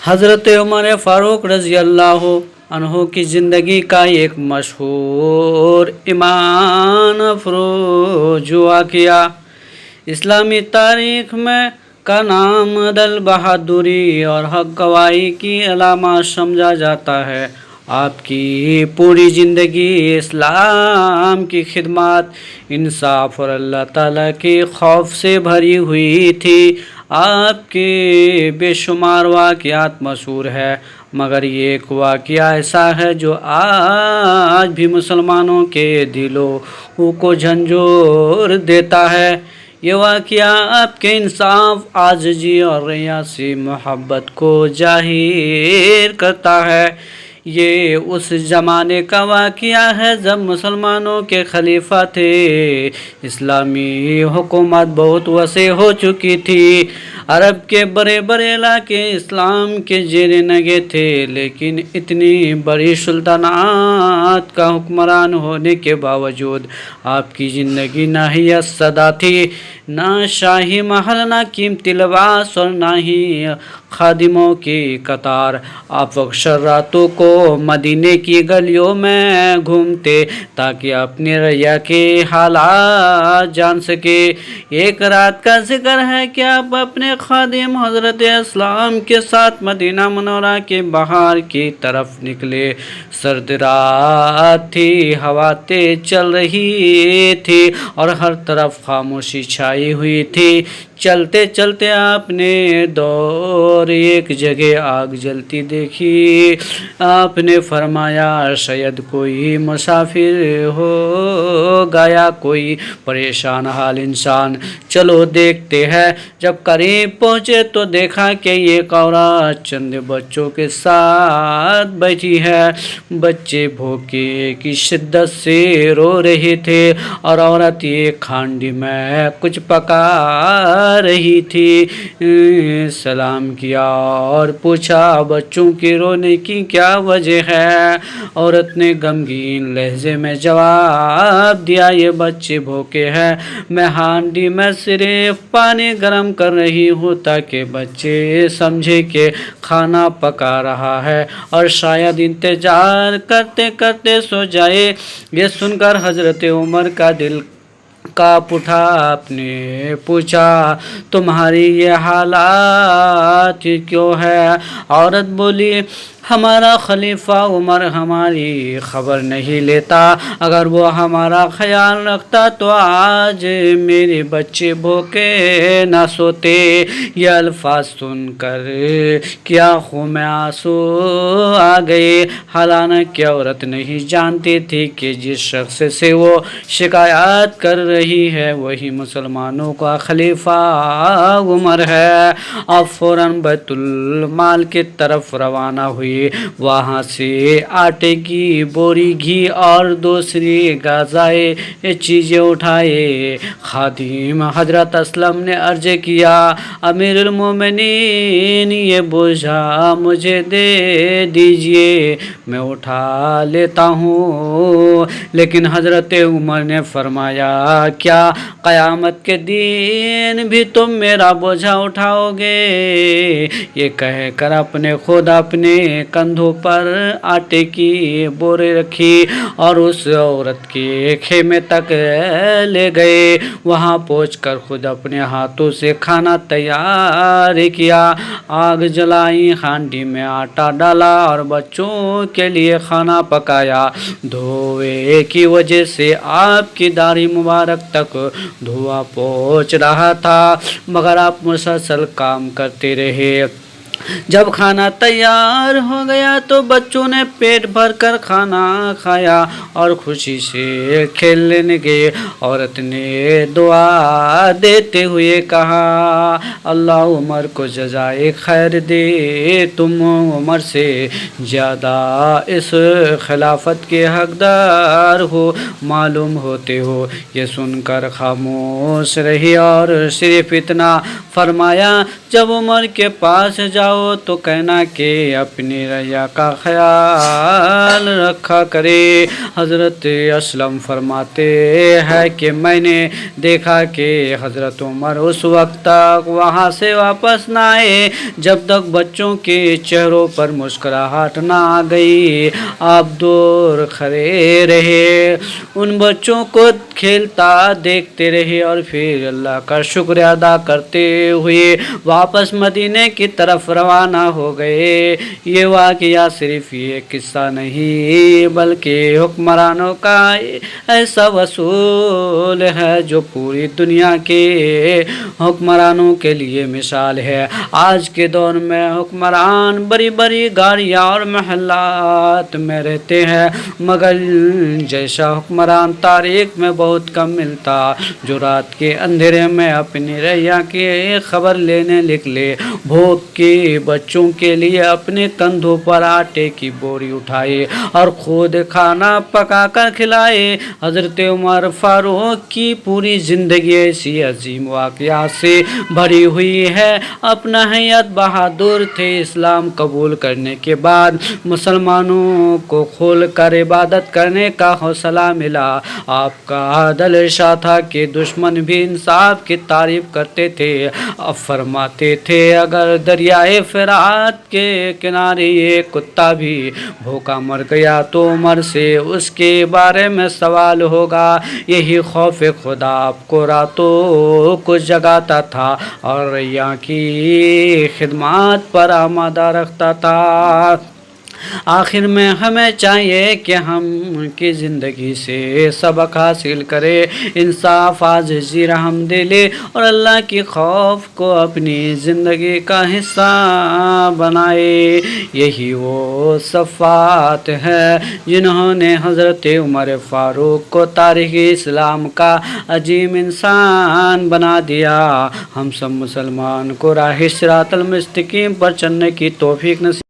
حضرت عمر فاروق رضی اللہ عنہ کی زندگی کا ایک مشہور ایمان افروز واقعہ اسلامی تاریخ میں کا نام عدل، بہادری اور حق گواہی کی علامت سمجھا جاتا ہے۔ آپ کی پوری زندگی اسلام کی خدمت، انصاف اور اللہ تعالیٰ کے خوف سے بھری ہوئی تھی۔ آپ کے بے شمار واقعات مشہور ہیں، مگر یہ ایک واقعہ ایسا ہے جو آج بھی مسلمانوں کے دلوں کو جھنجھوڑ دیتا ہے۔ یہ واقعہ آپ کے انصاف، عاجزی اور ریاضی محبت کو ظاہر کرتا ہے۔ یہ اس زمانے کا واقعہ ہے جب مسلمانوں کے خلیفہ تھے۔ اسلامی حکومت بہت وسیع ہو چکی تھی۔ عرب کے بڑے بڑے علاقے اسلام کے زیر نگہ تھے، لیکن اتنی بڑی سلطنت کا حکمران ہونے کے باوجود آپ کی زندگی نہایت سادہ تھی۔ نہ شاہی محل، نہ قیمتی لباس اور نہ ہی خادموں کی قطار۔ آپ اکثر راتوں کو مدینے کی گلیوں میں گھومتے تاکہ اپنی رعیہ کے حالات جان سکے۔ ایک رات کا ذکر ہے کہ آپ اپنے خادم حضرت اسلام کے ساتھ مدینہ منورہ کے باہر کی طرف نکلے۔ سرد رات تھی، ہوا تیز چل رہی تھی اور ہر طرف خاموشی چھائی ہوئی تھی۔ چلتے چلتے آپ نے دور ایک جگہ آگ جلتی دیکھی۔ آپ نے فرمایا، شاید کوئی مسافر ہوگا یا کوئی پریشان حال انسان، چلو دیکھتے ہیں۔ جب قریب پہنچے تو دیکھا کہ ایک عورت چند بچوں کے ساتھ بیٹھی ہے۔ بچے بھوک کی شدت سے رو رہے تھے اور عورت ایک ہانڈی میں کچھ پکا رہی تھی۔ سلام کیا اور پوچھا، بچوں کے رونے کی کیا وجہ ہے؟ عورت نے غمگین لہجے میں جواب دیا، یہ بچے بھوکے ہیں، میں ہانڈی میں صرف پانی گرم کر رہی ہوں تاکہ بچے سمجھے کہ کھانا پکا رہا ہے اور شاید انتظار کرتے کرتے سو جائے۔ یہ سن کر حضرت عمر کا دل کانپ اٹھا۔ آپ نے پوچھا، تمہاری یہ حالت کیوں ہے؟ عورت بولی، ہمارا خلیفہ عمر ہماری خبر نہیں لیتا، اگر وہ ہمارا خیال رکھتا تو آج میرے بچے بھوکے نہ سوتے۔ یہ الفاظ سن کر کی آنکھوں میں آنسو آ گئے۔ حالانکہ عورت نہیں جانتی تھی کہ جس شخص سے وہ شکایت کر رہی ہے وہی مسلمانوں کا خلیفہ عمر ہے۔ اب فوراً بیت المال کی طرف روانہ ہوئی۔ وہاں سے آٹے کی بوری، گھی اور دوسری غذائی چیزیں اٹھائے۔ خادم حضرت اسلم نے عرض کیا، امیر المومنین، یہ بوجھا مجھے دے دیجئے، میں اٹھا لیتا ہوں۔ لیکن حضرت عمر نے فرمایا، کیا قیامت کے دن بھی تم میرا بوجھا اٹھاؤ گے؟ یہ کہہ کر اپنے خود اپنے کندھوں پر آٹے کی بوری رکھی اور اس عورت کے خیمے تک لے گئے۔ وہاں پہنچ کر خود اپنے ہاتھوں سے کھانا تیار کیا۔ آگ جلائی، ہانڈی میں آٹا ڈالا اور بچوں کے لیے کھانا پکایا۔ دھویں کی وجہ سے آپ کی داڑھی مبارک تک دھواں پہنچ رہا تھا، مگر آپ مسلسل کام کرتے رہے۔ جب کھانا تیار ہو گیا تو بچوں نے پیٹ بھر کر کھانا کھایا اور خوشی سے کھیلنے لگے۔ عورت نے دعا دیتے ہوئے کہا، اللہ عمر کو جزائے خیر دے، تم عمر سے زیادہ اس خلافت کے حقدار ہو، معلوم ہوتے ہو۔ یہ سن کر خاموش رہی اور صرف اتنا فرمایا، جب عمر کے پاس جا جاؤ تو کہنا کہ اپنی رعیا کا خیال رکھا کرے۔ حضرت اسلم فرماتے ہیں کہ میں نے دیکھا کہ حضرت عمر اس وقت تک وہاں سے واپس نہ آئے جب تک بچوں کے چہروں پر مسکراہٹ نہ آ گئی۔ آپ دور کھڑے رہے، ان بچوں کو کھیلتا دیکھتے رہے اور پھر اللہ کا شکر ادا کرتے ہوئے واپس مدینے کی طرف روانہ ہو گئے۔ یہ واقعہ صرف یہ قصہ نہیں بلکہ حکمرانوں کا ایسا اصول ہے جو پوری دنیا کے حکمرانوں کے لیے مثال ہے۔ آج کے دور میں حکمران بڑی بڑی گاڑیاں اور محلات میں رہتے ہیں، مگر جیسا حکمران تاریخ میں بہت کم ملتا جو رات کے اندھیرے میں اپنی رعیا کی خبر لینے نکلے، بھوک کے بچوں کے لیے اپنے کندھوں پر آٹے کی بوری اٹھائے اور خود کھانا پکا کر کھلائے۔ حضرت عمر فاروق کی پوری زندگی ایسی عظیم واقعات سے بھری ہوئی ہے۔ اپنا حیات بہادر تھے۔ اسلام قبول کرنے کے بعد مسلمانوں کو کھول کر عبادت کرنے کا حوصلہ ملا۔ آپ کا عادل ارشاد تھا کہ دشمن بھی انصاف کی تعریف کرتے تھے۔ اب فرماتے تھے اگر دریائے فرات کے کنارے ایک کتا بھی بھوکا مر گیا تو عمر سے اس کے بارے میں سوال ہوگا۔ یہی خوف خدا آپ کو راتوں کو جگاتا تھا اور رعیا کی خدمات پر آمادہ رکھتا تھا۔ آخر میں ہمیں چاہیے کہ ہم کی زندگی سے سبق حاصل کریں، انصاف، عاجزی، رحم دلی اور اللہ کی خوف کو اپنی زندگی کا حصہ بنائے۔ یہی وہ صفات ہیں جنہوں نے حضرت عمر فاروق کو تاریخ اسلام کا عظیم انسان بنا دیا۔ ہم سب مسلمان کو راہ صراط المستقیم پر چلنے کی توفیق نصیب